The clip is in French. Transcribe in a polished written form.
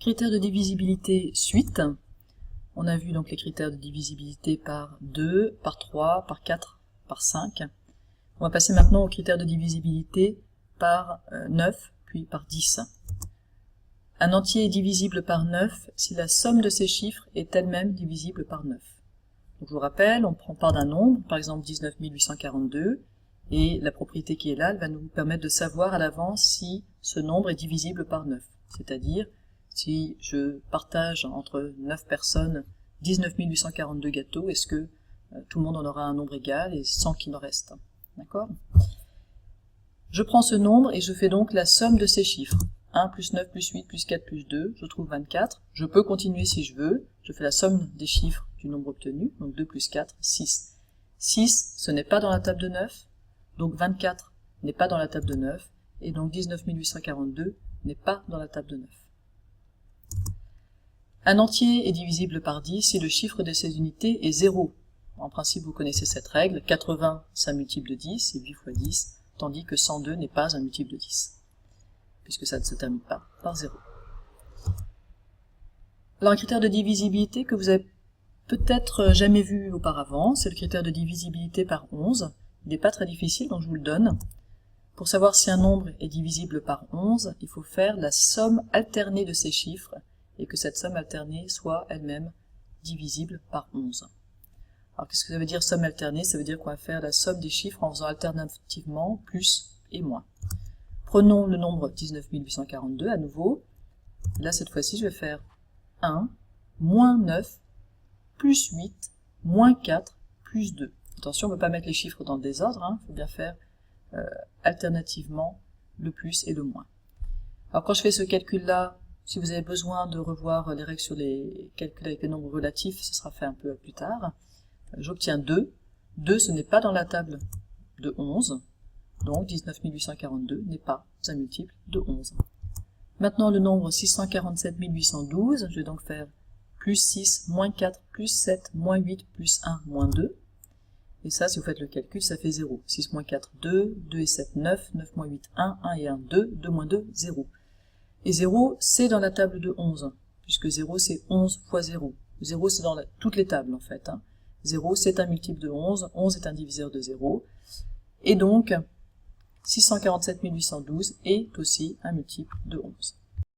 Critères de divisibilité suite. On a vu donc les critères de divisibilité par 2, par 3, par 4, par 5. On va passer maintenant aux critères de divisibilité par 9, puis par 10. Un entier est divisible par 9 si la somme de ses chiffres est elle-même divisible par 9. Donc je vous rappelle, on prend part d'un nombre, par exemple 19 842, et la propriété qui est là, elle va nous permettre de savoir à l'avance si ce nombre est divisible par 9. C'est-à-dire, si je partage entre 9 personnes 19 842 gâteaux, est-ce que tout le monde en aura un nombre égal et sans qu'il en reste? D'accord? Je prends ce nombre et je fais donc la somme de ces chiffres. 1 plus 9 plus 8 plus 4 plus 2, je trouve 24. Je peux continuer si je veux. Je fais la somme des chiffres du nombre obtenu, donc 2 plus 4, 6. 6, ce n'est pas dans la table de 9, donc 24 n'est pas dans la table de 9, et donc 19 842 n'est pas dans la table de 9. Un entier est divisible par 10 si le chiffre de ses unités est 0. En principe, vous connaissez cette règle. 80, c'est un multiple de 10, c'est 8 fois 10, tandis que 102 n'est pas un multiple de 10, puisque ça ne se termine pas par 0. Alors, un critère de divisibilité que vous avez peut-être jamais vu auparavant, c'est le critère de divisibilité par 11. Il n'est pas très difficile, donc je vous le donne. Pour savoir si un nombre est divisible par 11, il faut faire la somme alternée de ces chiffres, et que cette somme alternée soit elle-même divisible par 11. Alors qu'est-ce que ça veut dire somme alternée? Ça veut dire qu'on va faire la somme des chiffres en faisant alternativement plus et moins. Prenons le nombre 19 842 à nouveau. Là, cette fois-ci, je vais faire 1, moins 9, plus 8, moins 4, plus 2. Attention, on ne peut pas mettre les chiffres dans le désordre, il faut bien faire alternativement le plus et le moins. Alors quand je fais ce calcul-là, si vous avez besoin de revoir les règles sur les calculs avec les nombres relatifs, ce sera fait un peu plus tard. J'obtiens 2. 2, ce n'est pas dans la table de 11, donc 19 842 n'est pas un multiple de 11. Maintenant, le nombre 647 812, je vais donc faire plus 6, moins 4, plus 7, moins 8, plus 1, moins 2. Et ça, si vous faites le calcul, ça fait 0. 6 moins 4, 2, 2 et 7, 9, 9 moins 8, 1, 1 et 1, 2, 2 moins 2, 0. Et 0, c'est dans la table de 11, puisque 0, c'est 11 fois 0. 0, c'est dans toutes les tables, en fait. 0, c'est un multiple de 11, 11 est un diviseur de 0, et donc 647 812 est aussi un multiple de 11.